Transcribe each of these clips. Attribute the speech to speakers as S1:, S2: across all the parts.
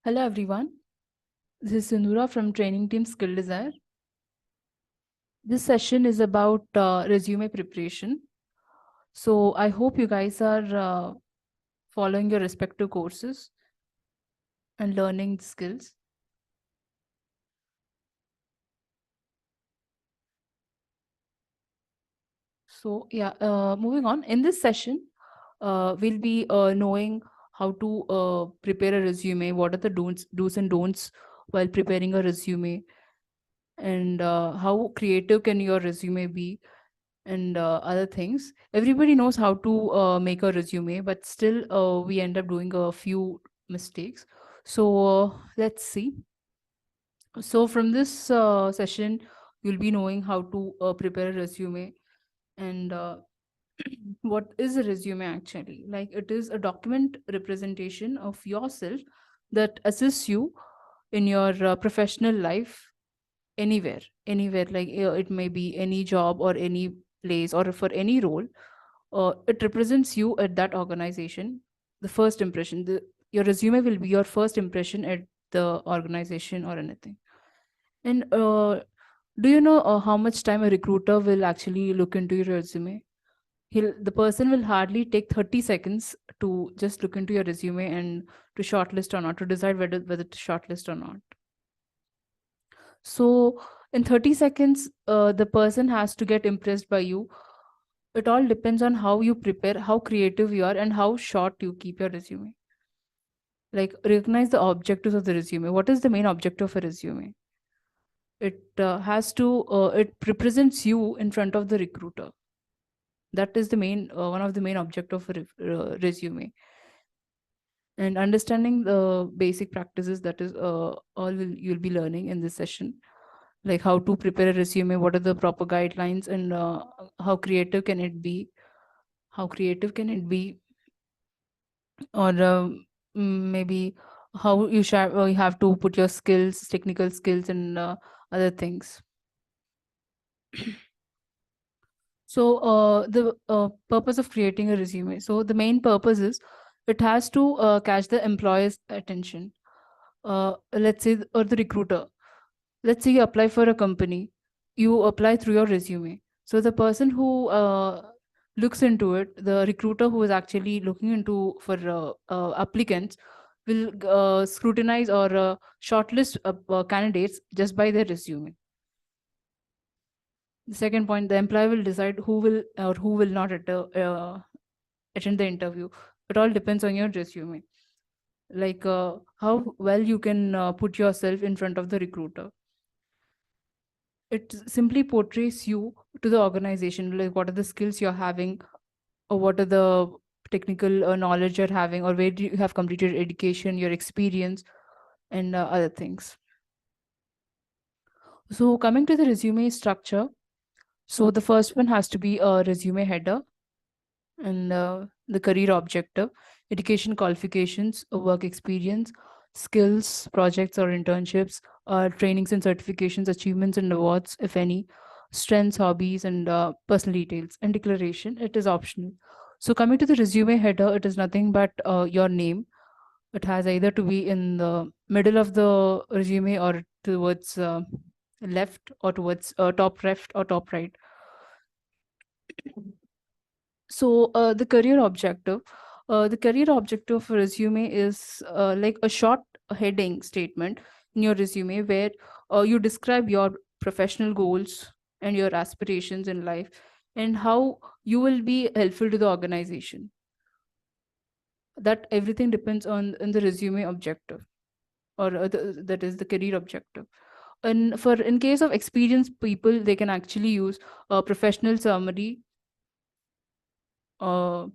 S1: Hello everyone, this is Sindhura from training team SkillDzire. This session is about resume preparation. So I hope you guys are following your respective courses and learning skills. So yeah, moving on. In this session, we'll be knowing how to prepare a resume, what are the do's and don'ts while preparing a resume, and how creative can your resume be, and other things. Everybody knows how to make a resume, but still we end up doing a few mistakes. So let's see. So from this session, you'll be knowing how to prepare a resume and what is a resume actually. Like it is a document representation of yourself that assists you in your professional life anywhere, like it may be any job or any place or for any role. It represents you at that organization. The first impression, your resume will be your first impression at the organization or anything. And do you know how much time a recruiter will actually look into your resume? The person will hardly take 30 seconds to just look into your resume and to shortlist or not, to decide whether to shortlist or not. So in 30 seconds, the person has to get impressed by you. It all depends on how you prepare, how creative you are, and how short you keep your resume. Like recognize the objectives of the resume. What is the main objective of a resume? It represents you in front of the recruiter. That is the main one of the main object of a resume. And understanding the basic practices, that is you'll be learning in this session, like how to prepare a resume, what are the proper guidelines, and how creative can it be, how creative can it be, or maybe how you have to put your skills, technical skills, and other things. So the purpose of creating a resume, so the main purpose is it has to catch the employer's attention. Let's say, or the recruiter, let's say you apply for a company, you apply through your resume. So the person who looks into it, the recruiter who is actually looking into for applicants, will scrutinize or shortlist candidates just by their resume. The second point, the employer will decide who will or who will not attend the interview. It all depends on your resume, like how well you can put yourself in front of the recruiter. It simply portrays you to the organization, like what are the skills you're having, or what are the technical knowledge you're having, or where do you have completed education, your experience, and other things. So coming to the resume structure, so the first one has to be a resume header, and the career objective, education qualifications, work experience, skills, projects or internships, trainings and certifications, achievements and awards, if any, strengths, hobbies, and personal details. And declaration, it is optional. So coming to the resume header, it is nothing but your name. It has either to be in the middle of the resume or towards left, or towards top left or top right. So the career objective of a resume is like a short heading statement in your resume where you describe your professional goals and your aspirations in life, and how you will be helpful to the organization. That everything depends on the resume objective, or that is the career objective. And for in case of experienced people, they can actually use a professional summary uh,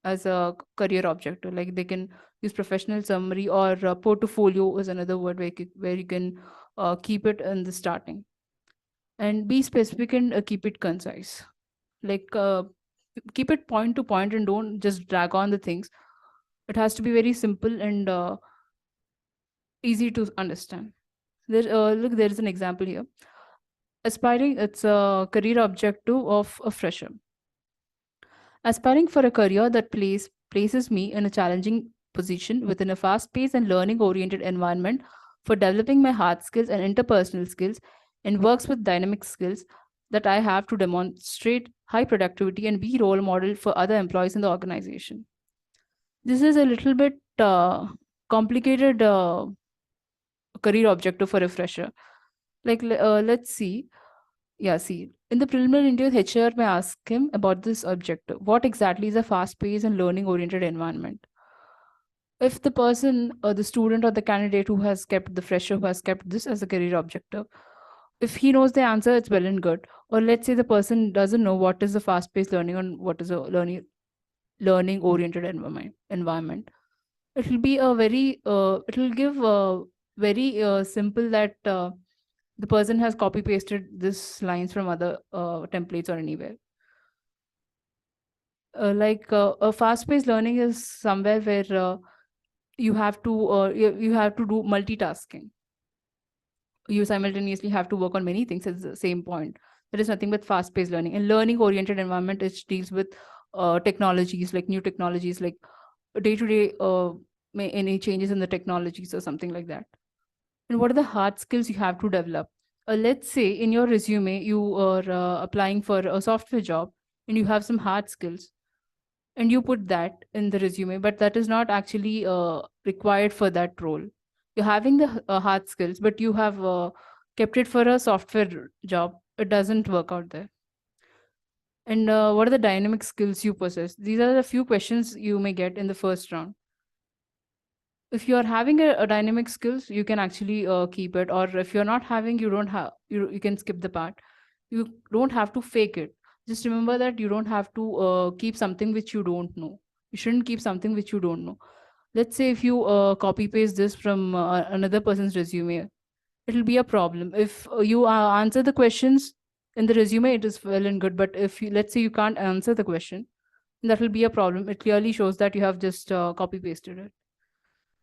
S1: as a career objective. Like they can use professional summary, or portfolio is another word where you can keep it in the starting, and be specific and keep it concise. Like keep it point to point and don't just drag on the things. It has to be very simple and easy to understand. Look, there is an example here. Aspiring, it's a career objective of a fresher. Aspiring for a career that places me in a challenging position within a fast-paced and learning-oriented environment for developing my hard skills and interpersonal skills, and works with dynamic skills that I have to demonstrate high productivity and be role model for other employees in the organization. This is a little bit complicated career objective for a fresher. Let's see. Yeah, see, in the preliminary interview, HR may ask him about this objective. What exactly is a fast-paced and learning-oriented environment? If the person or the student or the candidate who has kept the fresher who has kept this as a career objective, if he knows the answer, it's well and good. Or let's say the person doesn't know what is the fast-paced learning and what is a learning-oriented environment. It will be a very it will give a very simple that the person has copy pasted this lines from other templates or anywhere. A fast-paced learning is somewhere where you have to do multitasking. You simultaneously have to work on many things at the same point. There is nothing but fast-paced learning. And learning-oriented environment, which deals with technologies, like new technologies, like day-to-day any changes in the technologies or something like that. And what are the hard skills you have to develop? Let's say in your resume, you are applying for a software job and you have some hard skills and you put that in the resume, but that is not actually required for that role. You're having the hard skills, but you have kept it for a software job. It doesn't work out there. And what are the dynamic skills you possess? These are the few questions you may get in the first round. If you are having a dynamic skills, you can actually keep it. Or if you're not having, you don't have, you can skip the part. You don't have to fake it. Just remember that you don't have to keep something which you don't know. You shouldn't keep something which you don't know. Let's say if you copy paste this from another person's resume, it'll be a problem. If you answer the questions in the resume, it is well and good. But if you, let's say you can't answer the question, that will be a problem. It clearly shows that you have just copy pasted it.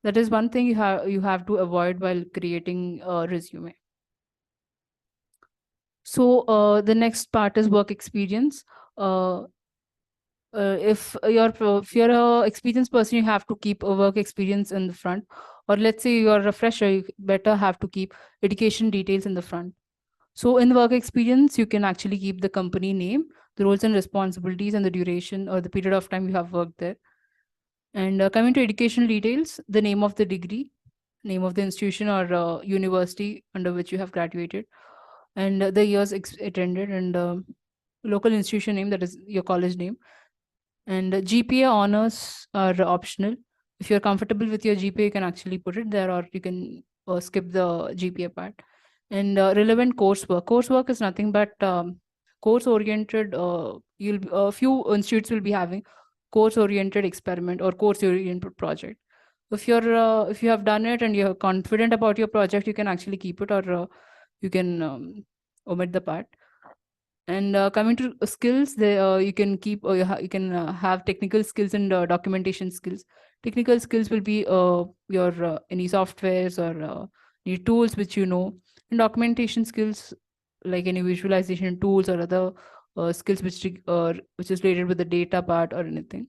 S1: That is one thing you have to avoid while creating a resume. So the next part is work experience. If you're a experienced person, you have to keep a work experience in the front. Or let's say you're a fresher, you better have to keep education details in the front. So in the work experience, you can actually keep the company name, the roles and responsibilities, and the duration or the period of time you have worked there. And coming to educational details, the name of the degree, name of the institution or university under which you have graduated, and the years attended, and local institution name, that is your college name. And GPA honors are optional. If you're comfortable with your GPA, you can actually put it there, or you can skip the GPA part. And relevant coursework. Coursework is nothing but course-oriented. A few institutes will be having course-oriented experiment or course-oriented project. If you have done it and you're confident about your project, you can actually keep it, or you can omit the part. And coming to skills, you can keep, or you can have technical skills and documentation skills. Technical skills will be your any softwares or any tools which you know, and documentation skills like any visualization tools or other skills which is related with the data part or anything.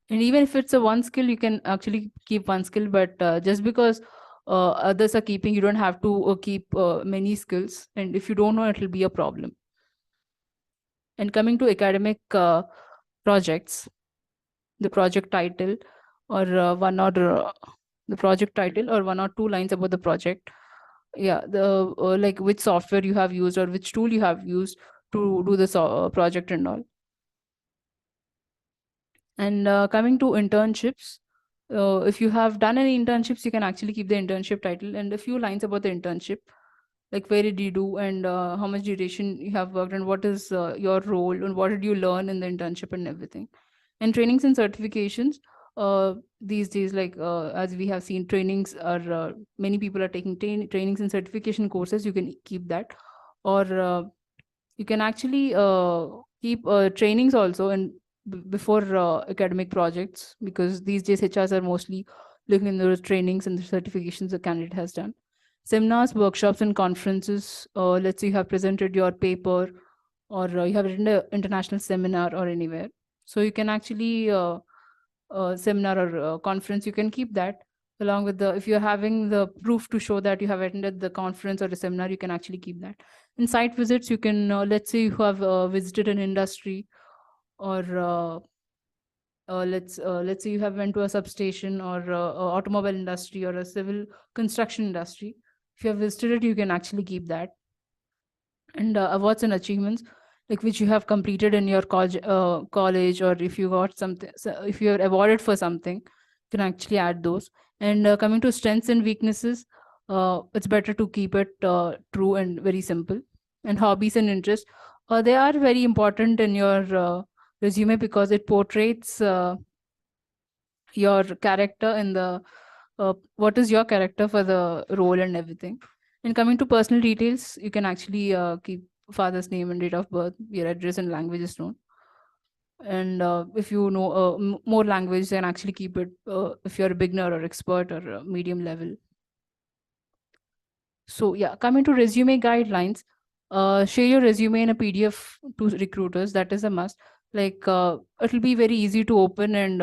S1: And even if it's a one skill, you can actually keep one skill, but just because others are keeping, you don't have to keep many skills. And if you don't know, it will be a problem. And coming to academic projects, the project title or the project title or 1 or 2 lines about the project. Yeah, the like which software you have used or which tool you have used to do this project and all. And coming to internships, if you have done any internships, you can actually keep the internship title and a few lines about the internship, like where did you do and how much duration you have worked and what is your role and what did you learn in the internship and everything. And trainings and certifications, these days, like as we have seen, trainings are many people are taking trainings and certification courses. You can keep that, or you can actually keep trainings also and before academic projects, because these days HRs are mostly looking in the trainings and the certifications the candidate has done. Seminars, workshops, and conferences. Let's say you have presented your paper, or you have written an international seminar or anywhere. So you can actually seminar or conference, you can keep that along with the, if you're having the proof to show that you have attended the conference or the seminar, you can actually keep that. In site visits, you can, let's say you have visited an industry, or let's say you have went to a substation, or a automobile industry, or a civil construction industry. If you have visited it, you can actually keep that. And awards and achievements, like which you have completed in your college, or if you got something, so if you're awarded for something, you can actually add those. And coming to strengths and weaknesses, it's better to keep it true and very simple. And hobbies and interests, they are very important in your resume, because it portrays your character in the what is your character for the role and everything. And coming to personal details, you can actually keep father's name and date of birth, your address, and language is known. And if you know more language, then actually keep it if you're a beginner or expert or medium level. So yeah, coming to resume guidelines, share your resume in a PDF to recruiters. That is a must. Like it'll be very easy to open, and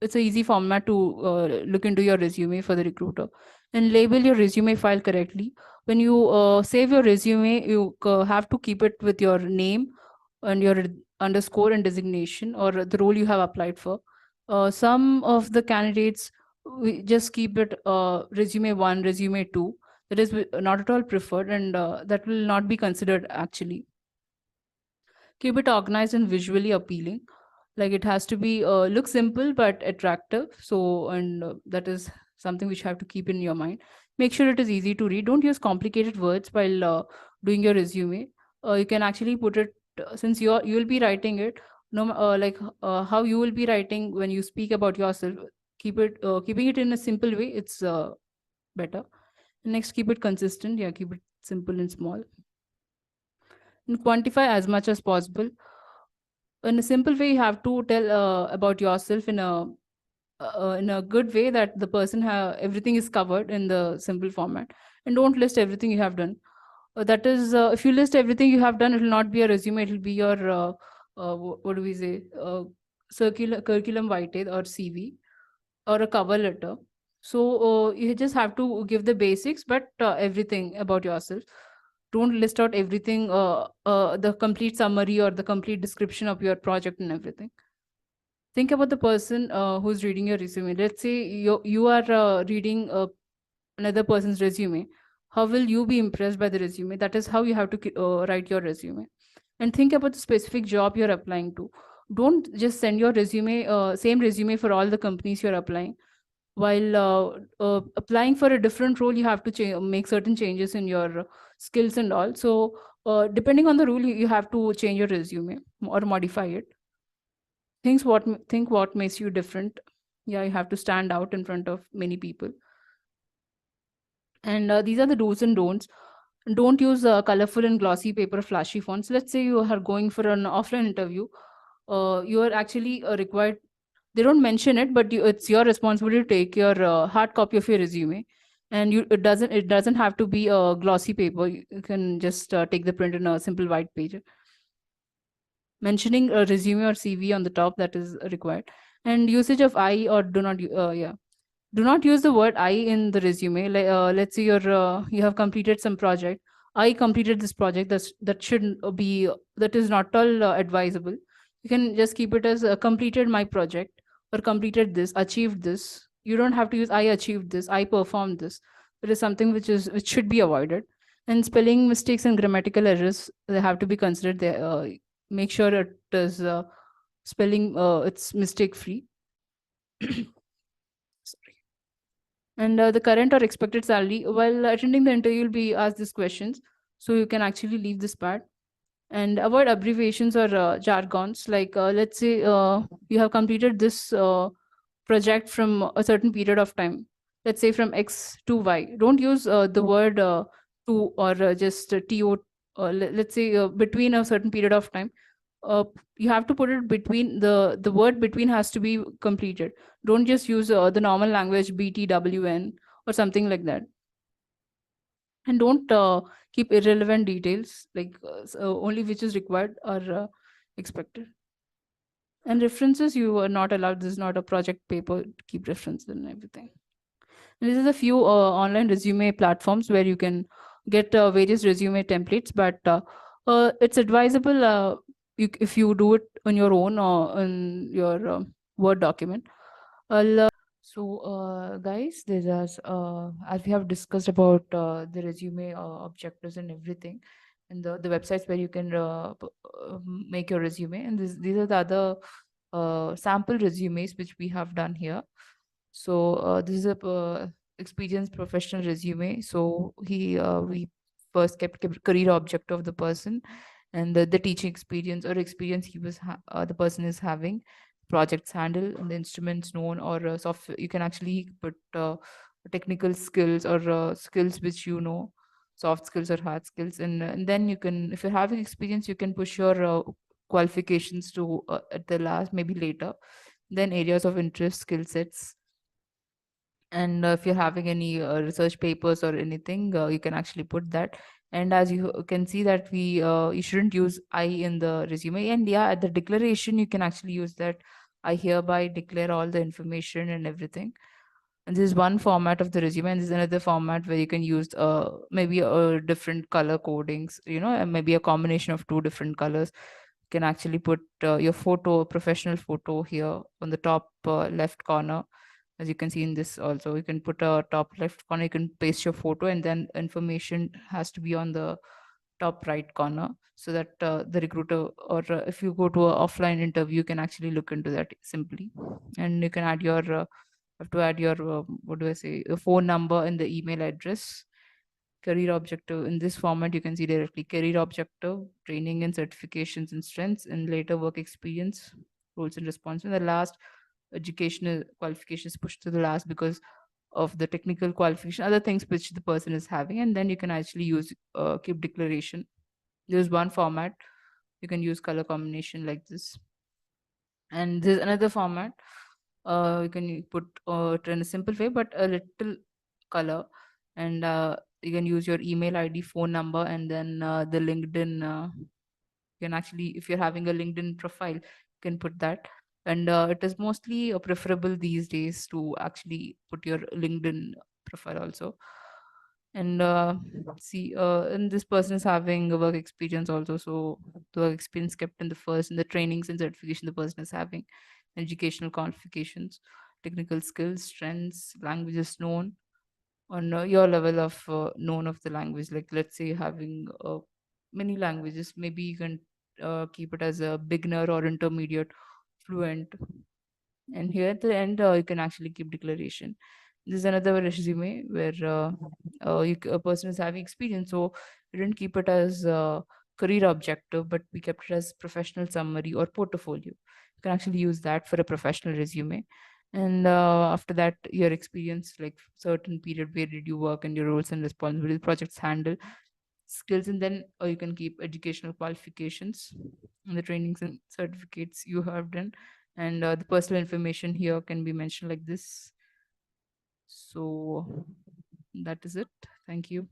S1: it's a easy format to look into your resume for the recruiter. And label your resume file correctly. When you save your resume, you have to keep it with your name and your underscore and designation, or the role you have applied for. Some of the candidates, we just keep it resume 1, resume 2. That is not at all preferred, and that will not be considered actually. Keep it organized and visually appealing. Like it has to be look simple but attractive. So, and that is something which you have to keep in your mind. Make sure it is easy to read. Don't use complicated words while doing your resume. You can actually put it, since you will be writing it, no like how you will be writing when you speak about yourself. Keeping it in a simple way, it's better. Next, keep it consistent. Yeah, keep it simple and small. And quantify as much as possible. In a simple way, you have to tell about yourself in a good way, that the person everything is covered in the simple format. And don't list everything you have done. That is, if you list everything you have done, it will not be a resume. It will be your what do we say? Circular curriculum vitae or CV, or a cover letter. So you just have to give the basics, but everything about yourself. Don't list out everything, the complete summary or the complete description of your project and everything. Think about the person who's reading your resume. Let's say you are reading another person's resume. How will you be impressed by the resume? That is how you have to write your resume. And think about the specific job you're applying to. Don't just send your resume, same resume for all the companies you're applying. While applying for a different role, you have to make certain changes in your skills and all. So depending on the role, you have to change your resume or modify it. Think what makes you different. Yeah, you have to stand out in front of many people. And these are the do's and don'ts. Don't use colorful and glossy paper, flashy fonts. Let's say you are going for an offline interview. You are actually required, they don't mention it, but it's your responsibility to take your hard copy of your resume. And it doesn't have to be a glossy paper. You can just take the print in a simple white page, mentioning a resume or CV on the top, that is required. And usage of I, or do not yeah, do not use the word I in the resume. Like let's say you have completed some project. I completed this project. That should be, that is not all advisable. You can just keep it as completed my project, or completed this, achieved this. You don't have to use I achieved this, I performed this. It is something which should be avoided. And spelling mistakes and grammatical errors, they have to be considered. They make sure it is spelling it's mistake free. And the current or expected salary. While attending the interview, you'll be asked these questions, so you can actually leave this part. And avoid abbreviations or jargons. Like let's say you have completed this project from a certain period of time. Let's say from X to Y. Don't use the word to, or just to. Let's say between a certain period of time. You have to put it between, the word between has to be completed. Don't just use the normal language BTWN or something like that. And don't keep irrelevant details, like only which is required or expected. And references, you are not allowed. This is not a project paper to keep references and everything. And this is a few online resume platforms where you can get various resume templates, but it's advisable if you do it on your own or in your Word document. So, guys, as we have discussed about the resume objectives and everything, and the websites where you can make your resume, and these are the other sample resumes which we have done here. So, this is a experienced professional resume. So, we first kept career objective of the person, and the teaching experience or experience the person is having, projects handle and the instruments known, or software. You can actually put technical skills or skills which you know, soft skills or hard skills, and then you can, if you're having experience, you can push your qualifications to at the last, maybe later. Then areas of interest, skill sets, and if you're having any research papers or anything, you can actually put that. And as you can see that we you shouldn't use I in the resume, and yeah, at the declaration you can actually use that I hereby declare all the information and everything. And this is one format of the resume, and this is another format where you can use maybe different color codings, and maybe a combination of two different colors. You can actually put your photo, professional photo, here on the top left corner. As you can see in this also, you can put a top left corner, you can paste your photo, and then information has to be on the top right corner, so that the recruiter, or if you go to an offline interview, you can actually look into that simply. And you can add your have to add your what do I say, the phone number and the email address. Career objective, in this format you can see directly career objective, training and certifications and strengths, and later work experience, roles and responsibilities. And the last, educational qualifications, pushed to the last because of the technical qualification, other things which the person is having. And then you can actually use keep declaration. There's one format, you can use color combination like this. And there's another format, you can put it in a simple way but a little color. And you can use your email ID, phone number, and then the LinkedIn, you can actually, if you're having a LinkedIn profile, you can put that. And it is mostly preferable these days to actually put your LinkedIn profile also. And see, and this person is having a work experience also, so the work experience kept in the first, and the trainings and certification the person is having, educational qualifications, technical skills, strengths, languages known, on your level of known of the language. Like, let's say having many languages, maybe you can keep it as a beginner or intermediate, fluent. And here at the end, you can actually keep declaration. This is another resume where a person is having experience. So we didn't keep it as career objective, but we kept it as professional summary or portfolio. You can actually use that for a professional resume. And after that, your experience, like certain period, where did you work, and your roles and responsibilities, projects handle, skills. And then you can keep educational qualifications and the trainings and certificates you have done. And the personal information here can be mentioned like this. So that is it. Thank you.